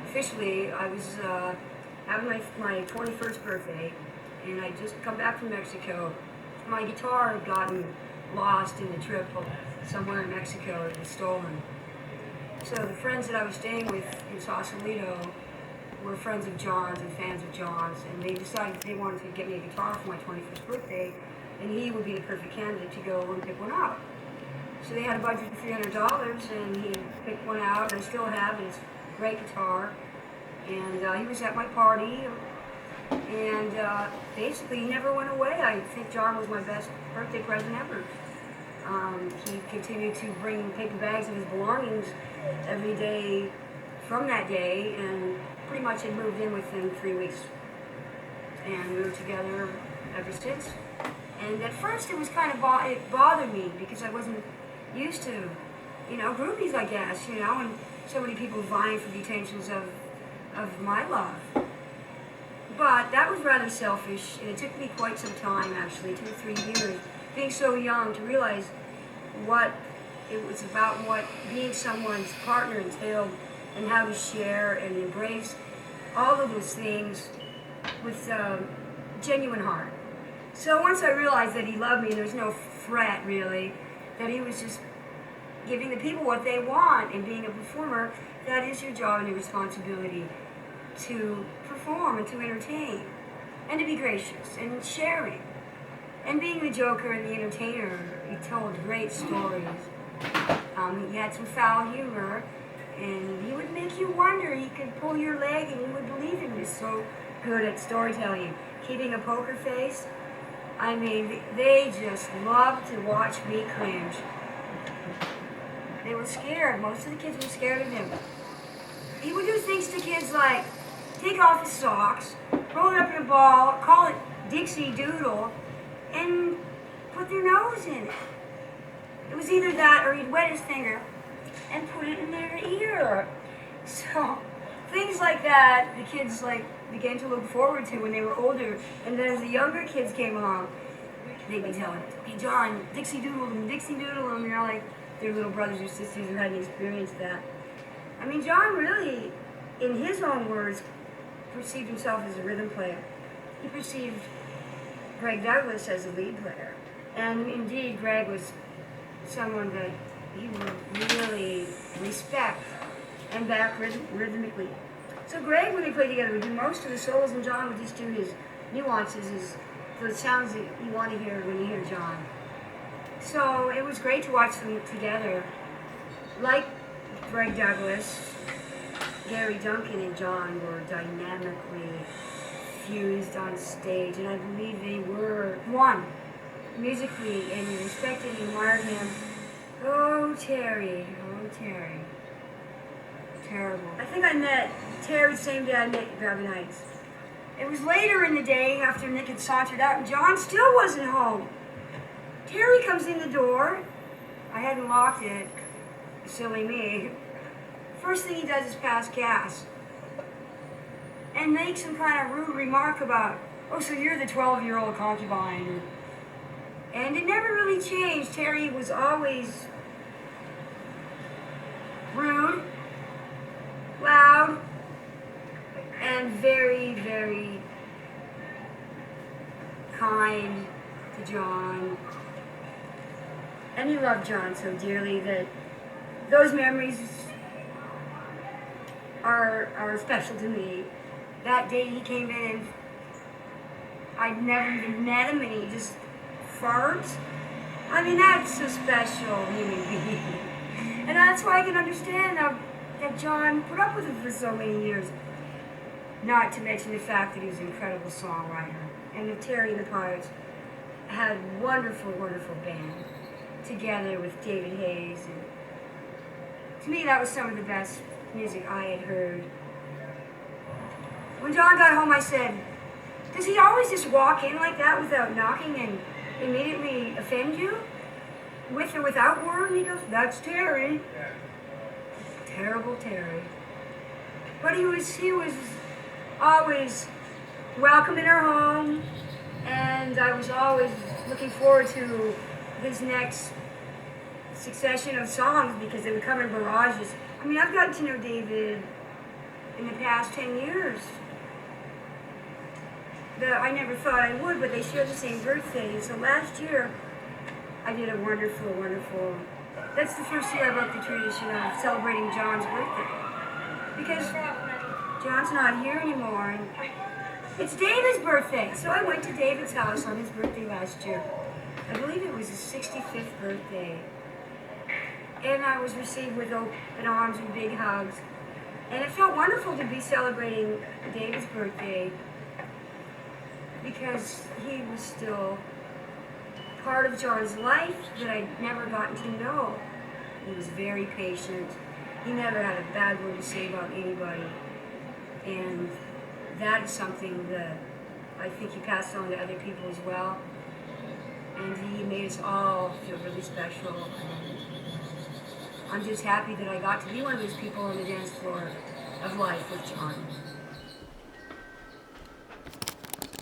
officially, I was having my 21st birthday, and I'd just come back from Mexico. My guitar had gotten lost in the trip somewhere in Mexico. It was stolen. So the friends that I was staying with in Sausalito were friends of John's and fans of John's, and they decided they wanted to get me a guitar for my 21st birthday, and he would be the perfect candidate to go and pick one out. So they had a budget of $300, and he picked one out, and I still have it. It's a great guitar. And he was at my party, and basically he never went away. I think John was my best birthday present ever. He continued to bring paper bags of his belongings every day from that day, and pretty much had moved in within 3 weeks. And we were together ever since. And at first it was kind of, it bothered me because I wasn't used to, groupies, I guess, and so many people vying for the attentions of my love. But that was rather selfish, and it took me quite some time, actually, 2 or 3 years, being so young, to realize what it was about, what being someone's partner entailed, and how to share and embrace all of those things with a genuine heart. So once I realized that he loved me, and there was no fret, really, that he was just giving the people what they want, and being a performer, that is your job and your responsibility, to perform and to entertain, and to be gracious and sharing. And being the joker and the entertainer, he told great stories. He had some foul humor, and he would make you wonder. He could pull your leg and you would believe him. He was so good at storytelling. Keeping a poker face, I mean, they just loved to watch me cringe. They were scared. Most of the kids were scared of him. He would do things to kids like take off his socks, roll it up in a ball, call it Dixie Doodle, and put their nose in it. It was either that or he'd wet his finger and put it in their ear. So things like that the kids began to look forward to when they were older. And then as the younger kids came along, they'd be telling, hey John, Dixie Doodle them, Dixie Doodle them, like their little brothers or sisters who hadn't experienced that. I mean, John really, in his own words, perceived himself as a rhythm player. He perceived Greg Douglas as a lead player. And indeed, Greg was someone that he would really respect and back rhythmically. So Greg, when they played together, would do most of the solos, and John would just do his nuances, the sounds that you want to hear when you hear John. So it was great to watch them together. Like Greg Douglas, Gary Duncan and John were dynamically fused on stage, and I believe they were one musically, and you respected and admired him. Oh, Terry. Terrible. I think I met Terry the same day I met Gavin Heights. It was later in the day after Nick had sauntered out, and John still wasn't home. Terry comes in the door. I hadn't locked it. Silly me. First thing he does is pass gas and make some kind of rude remark about, oh, so you're the 12-year-old concubine. And it never really changed. Terry was always rude, loud, and very, very kind to John. And he loved John so dearly that those memories are special to me. That day he came in, I'd never even met him, and he just farts. I mean, that's a special human being. And that's why I can understand that John put up with him for so many years. Not to mention the fact that he was an incredible songwriter. And that Terry and the Pirates had a wonderful, wonderful band together with David Hayes. And to me, that was some of the best music I had heard. When John got home, I said, does he always just walk in like that without knocking and immediately offend you? With or without word? And he goes, that's Terry. Terrible Terry. But he was always welcome in our home, and I was always looking forward to his next succession of songs because they would come in barrages. I mean, I've gotten to know David in the past 10 years that I never thought I would, but they share the same birthday. So last year, I did a wonderful, that's the first year I broke the tradition of celebrating John's birthday. Because John's not here anymore, and it's David's birthday. So I went to David's house on his birthday last year. I believe it was his 65th birthday. And I was received with open arms and big hugs. And it felt wonderful to be celebrating David's birthday because he was still part of John's life that I'd never gotten to know. He was very patient. He never had a bad word to say about anybody. And that is something that I think he passed on to other people as well. And he made us all feel really special. And I'm just happy that I got to be one of those people on the dance floor of life with John.